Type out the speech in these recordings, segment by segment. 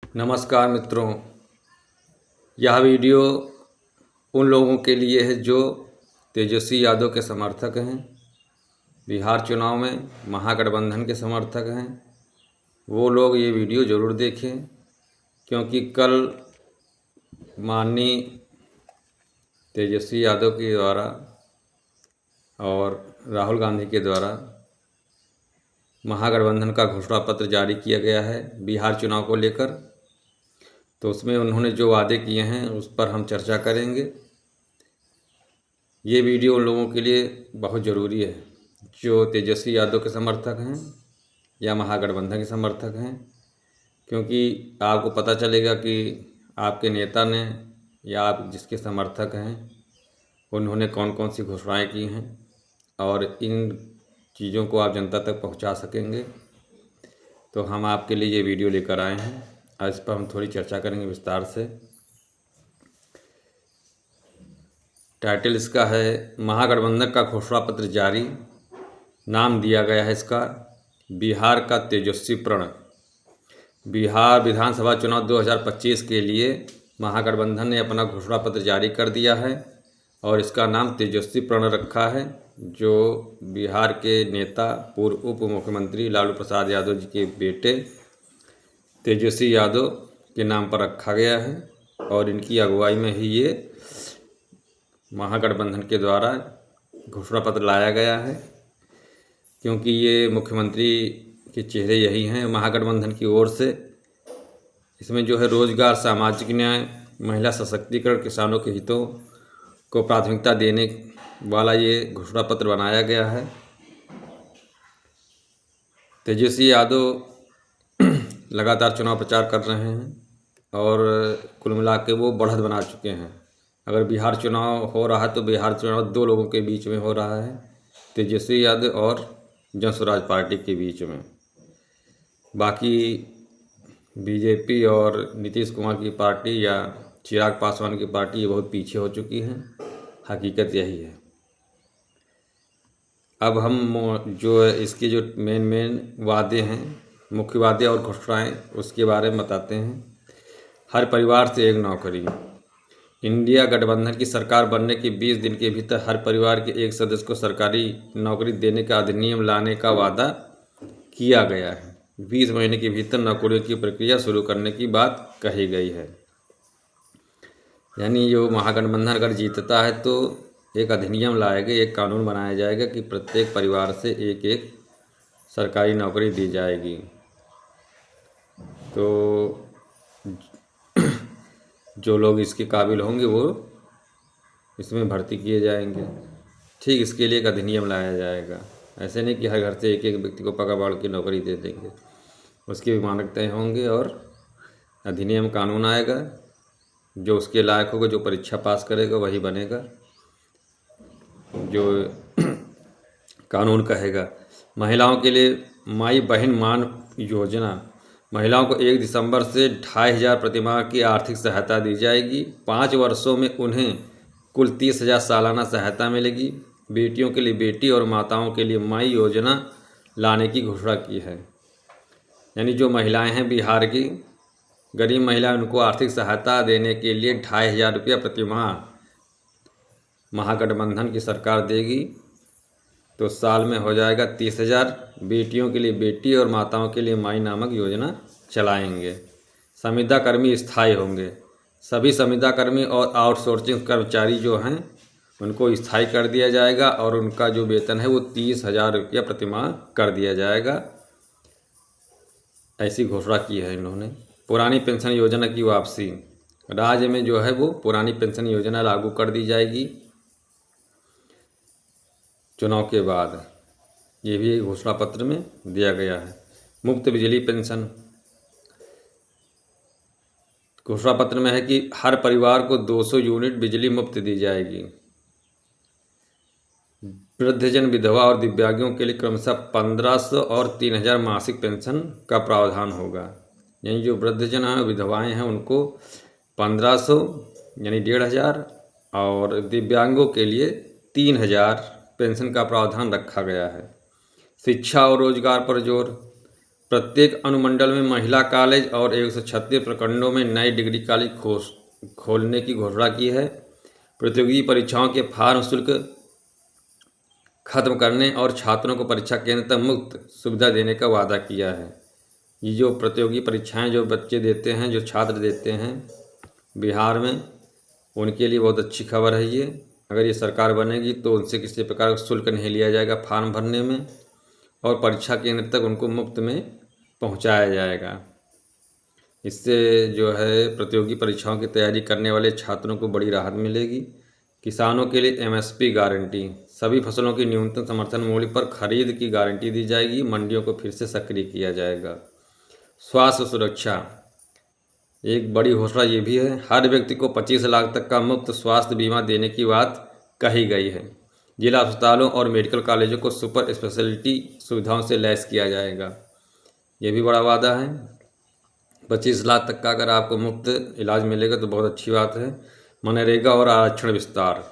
नमस्कार मित्रों, यह वीडियो उन लोगों के लिए है जो तेजस्वी यादव के समर्थक हैं, बिहार चुनाव में महागठबंधन के समर्थक हैं। वो लोग ये वीडियो ज़रूर देखें, क्योंकि कल माननीय तेजस्वी यादव के द्वारा और राहुल गांधी के द्वारा महागठबंधन का घोषणा पत्र जारी किया गया है बिहार चुनाव को लेकर। तो उसमें उन्होंने जो वादे किए हैं उस पर हम चर्चा करेंगे। ये वीडियो उन लोगों के लिए बहुत ज़रूरी है जो तेजस्वी यादव के समर्थक हैं या महागठबंधन के समर्थक हैं, क्योंकि आपको पता चलेगा कि आपके नेता ने या आप जिसके समर्थक हैं उन्होंने कौन कौन सी घोषणाएं की हैं और इन चीज़ों को आप जनता तक पहुंचा सकेंगे। तो हम आपके लिए ये वीडियो लेकर आए हैं। आज इस पर हम थोड़ी चर्चा करेंगे विस्तार से। टाइटल इसका है महागठबंधन का घोषणा पत्र जारी। नाम दिया गया है इसका बिहार का तेजस्वी प्रण। बिहार विधानसभा चुनाव 2025 के लिए महागठबंधन ने अपना घोषणा पत्र जारी कर दिया है और इसका नाम तेजस्वी प्रण रखा है, जो बिहार के नेता पूर्व उप मुख्यमंत्री लालू प्रसाद यादव जी के बेटे तेजस्वी यादव के नाम पर रखा गया है और इनकी अगुवाई में ही ये महागठबंधन के द्वारा घोषणा पत्र लाया गया है, क्योंकि ये मुख्यमंत्री के चेहरे यही हैं महागठबंधन की ओर से। इसमें जो है रोजगार, सामाजिक न्याय, महिला सशक्तिकरण, किसानों के हितों को प्राथमिकता देने वाला ये घोषणा पत्र बनाया गया है। तेजस्वी यादव लगातार चुनाव प्रचार कर रहे हैं और कुल मिला के वो बढ़त बना चुके हैं। अगर बिहार चुनाव हो रहा है तो बिहार चुनाव दो लोगों के बीच में हो रहा है, तेजस्वी यादव और जन स्वराज पार्टी के बीच में। बाकी बीजेपी और नीतीश कुमार की पार्टी या चिराग पासवान की पार्टी ये बहुत पीछे हो चुकी हैं। हकीकत यही है। अब हम जो इसके जो मेन वादे हैं, मुख्य वादे और घोषणाएं, उसके बारे में बताते हैं। हर परिवार से एक नौकरी। इंडिया गठबंधन की सरकार बनने के 20 दिन के भीतर हर परिवार के एक सदस्य को सरकारी नौकरी देने का अधिनियम लाने का वादा किया गया है। 20 महीने के भीतर नौकरियों की प्रक्रिया शुरू करने की बात कही गई है। यानी जो महागठबंधन अगर जीतता है तो एक अधिनियम लाएगा, एक कानून बनाया जाएगा कि प्रत्येक परिवार से एक एक सरकारी नौकरी दी जाएगी। तो जो लोग इसके काबिल होंगे वो इसमें भर्ती किए जाएंगे। ठीक इसके लिए एक अधिनियम लाया जाएगा। ऐसे नहीं कि हर घर से एक एक व्यक्ति को पकड़ पकड़ के नौकरी दे देंगे। उसके भी मानक तय होंगे और अधिनियम कानून आएगा। जो उसके लायक होगा, जो परीक्षा पास करेगा वही बनेगा, जो कानून कहेगा। महिलाओं के लिए माई बहन मान योजना। महिलाओं को 1 दिसंबर से 2500 प्रतिमाह की आर्थिक सहायता दी जाएगी। 5 वर्षों में उन्हें कुल 30,000 सालाना सहायता मिलेगी। बेटियों के लिए बेटी और माताओं के लिए माई योजना लाने की घोषणा की है। यानी जो महिलाएं हैं बिहार की, गरीब महिला, उनको आर्थिक सहायता देने के लिए 2500 रुपया प्रतिमाह महागठबंधन की सरकार देगी। तो साल में हो जाएगा 30,000। बेटियों के लिए बेटी और माताओं के लिए माई नामक योजना चलाएंगे। संविदा कर्मी स्थायी होंगे। सभी संविदा कर्मी और आउटसोर्सिंग कर्मचारी जो हैं उनको स्थायी कर दिया जाएगा और उनका जो वेतन है वो 30,000 रुपया प्रतिमाह कर दिया जाएगा। ऐसी घोषणा की है इन्होंने। पुरानी पेंशन योजना की वापसी। राज्य में जो है वो पुरानी पेंशन योजना लागू कर दी जाएगी चुनाव के बाद। ये भी घोषणा पत्र में दिया गया है। मुफ्त बिजली पेंशन। घोषणा पत्र में है कि हर परिवार को 200 यूनिट बिजली मुफ्त दी जाएगी। वृद्धजन, विधवा और दिव्यांगों के लिए क्रमशः 1500 और 3000 मासिक पेंशन का प्रावधान होगा। यानी जो वृद्धजन हैं, विधवाएं हैं, उनको 1500 यानी 1500 और दिव्यांगों के लिए 3000 पेंशन का प्रावधान रखा गया है। शिक्षा और रोजगार पर जोर। प्रत्येक अनुमंडल में महिला कॉलेज और 136 प्रखंडों में नए डिग्री कॉलेज खोलने की घोषणा की है। प्रतियोगी परीक्षाओं के फॉर्म शुल्क खत्म करने और छात्रों को परीक्षा केंद्र तक मुफ्त सुविधा देने का वादा किया है। ये जो प्रतियोगी परीक्षाएं जो बच्चे देते हैं, जो छात्र देते हैं बिहार में, उनके लिए बहुत अच्छी खबर है ये। अगर ये सरकार बनेगी तो उनसे किसी प्रकार का शुल्क नहीं लिया जाएगा फॉर्म भरने में, और परीक्षा केंद्र तक उनको मुफ्त में पहुंचाया जाएगा। इससे जो है प्रतियोगी परीक्षाओं की तैयारी करने वाले छात्रों को बड़ी राहत मिलेगी। किसानों के लिए एमएसपी गारंटी, सभी फसलों की न्यूनतम समर्थन मूल्य पर खरीद की गारंटी दी जाएगी। मंडियों को फिर से सक्रिय किया जाएगा। स्वास्थ्य सुरक्षा, एक बड़ी घोषणा ये भी है। हर व्यक्ति को 25 लाख तक का मुफ्त स्वास्थ्य बीमा देने की बात कही गई है। जिला अस्पतालों और मेडिकल कॉलेजों को सुपर स्पेशलिटी सुविधाओं से लैस किया जाएगा। ये भी बड़ा वादा है। 25 लाख तक का अगर आपको मुफ्त इलाज मिलेगा तो बहुत अच्छी बात है। मनरेगा और आरक्षण विस्तार,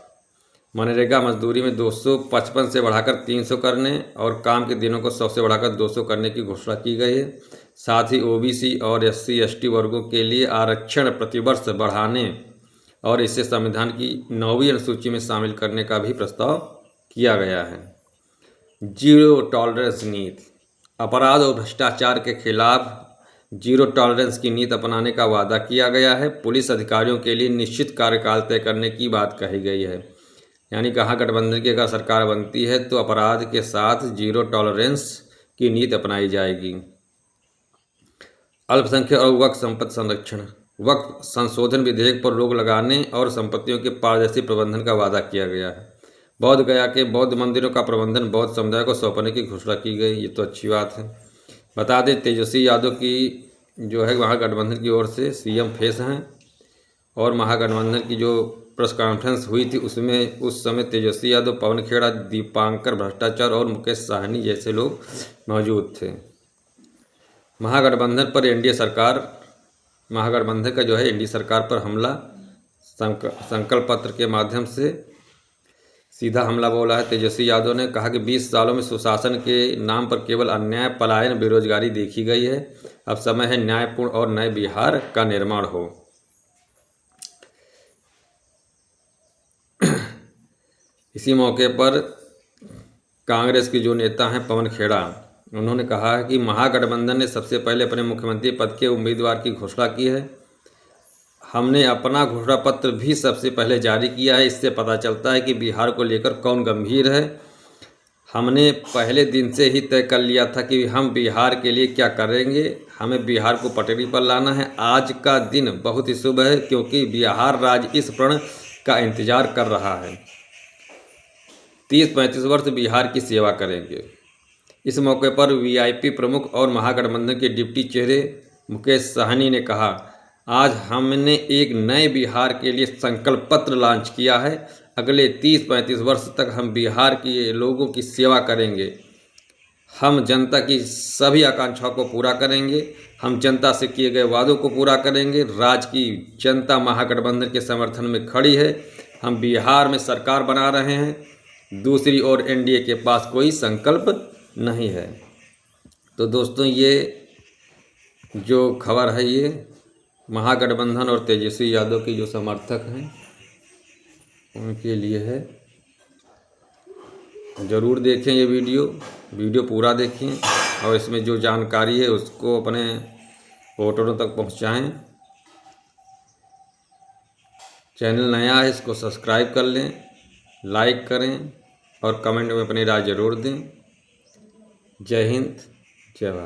मनरेगा मजदूरी में 255 से बढ़ाकर 300 करने और काम के दिनों को 100 से बढ़ाकर 200 करने की घोषणा की गई है। साथ ही ओबीसी और SC/ST वर्गों के लिए आरक्षण प्रतिवर्ष बढ़ाने और इसे संविधान की 9वीं अनुसूची में शामिल करने का भी प्रस्ताव किया गया है। जीरो टॉलरेंस नीति, अपराध और भ्रष्टाचार के खिलाफ जीरो टॉलरेंस की नीति अपनाने का वादा किया गया है। पुलिस अधिकारियों के लिए निश्चित कार्यकाल तय करने की बात कही गई है। यानी कहा गठबंधन की अगर सरकार बनती है तो अपराध के साथ जीरो टॉलरेंस की नीति अपनाई जाएगी। अल्पसंख्यक और वक्फ संपत्ति संरक्षण, वक्फ संशोधन विधेयक पर रोक लगाने और संपत्तियों के पारदर्शी प्रबंधन का वादा किया गया है। बौद्ध गया के बौद्ध मंदिरों का प्रबंधन बौद्ध समुदाय को सौंपने की घोषणा की गई। ये तो अच्छी बात है। बता दें तेजस्वी यादव की जो है महागठबंधन की ओर से CM फेस हैं, और महागठबंधन की जो प्रेस कॉन्फ्रेंस हुई थी उसमें उस समय तेजस्वी यादव, पवन खेड़ा, दीपांकर भट्टाचार्य और मुकेश साहनी जैसे लोग मौजूद थे। महागठबंधन पर एनडीए सरकार, महागठबंधन का जो है एनडीए सरकार पर हमला, संकल्प पत्र के माध्यम से सीधा हमला बोला है। तेजस्वी यादव ने कहा कि 20 सालों में सुशासन के नाम पर केवल अन्याय, पलायन, बेरोजगारी देखी गई है। अब समय है न्यायपूर्ण और नए बिहार का निर्माण हो। इसी मौके पर कांग्रेस के जो नेता हैं पवन खेड़ा, उन्होंने कहा है कि महागठबंधन ने सबसे पहले अपने मुख्यमंत्री पद के उम्मीदवार की घोषणा की है। हमने अपना घोषणा पत्र भी सबसे पहले जारी किया है। इससे पता चलता है कि बिहार को लेकर कौन गंभीर है। हमने पहले दिन से ही तय कर लिया था कि हम बिहार के लिए क्या करेंगे। हमें बिहार को पटरी पर लाना है। आज का दिन बहुत ही शुभ है क्योंकि बिहार राज्य इस प्रण का इंतजार कर रहा है। 30-35 वर्ष बिहार की सेवा करेंगे। इस मौके पर VIP प्रमुख और महागठबंधन के डिप्टी चेहरे मुकेश साहनी ने कहा, आज हमने एक नए बिहार के लिए संकल्प पत्र लॉन्च किया है। अगले 30-35 वर्ष तक हम बिहार के लोगों की सेवा करेंगे। हम जनता की सभी आकांक्षाओं को पूरा करेंगे। हम जनता से किए गए वादों को पूरा करेंगे। राज्य की जनता महागठबंधन के समर्थन में खड़ी है। हम बिहार में सरकार बना रहे हैं। दूसरी ओर एनडीए के पास कोई संकल्प नहीं है। तो दोस्तों, ये जो खबर है ये महागठबंधन और तेजस्वी यादव की जो समर्थक हैं उनके लिए है। ज़रूर देखें ये वीडियो पूरा देखें और इसमें जो जानकारी है उसको अपने वोटरों तक पहुंचाएं। चैनल नया है, इसको सब्सक्राइब कर लें, लाइक करें और कमेंट में अपनी राय ज़रूर दें। जय हिंद, जय भारत।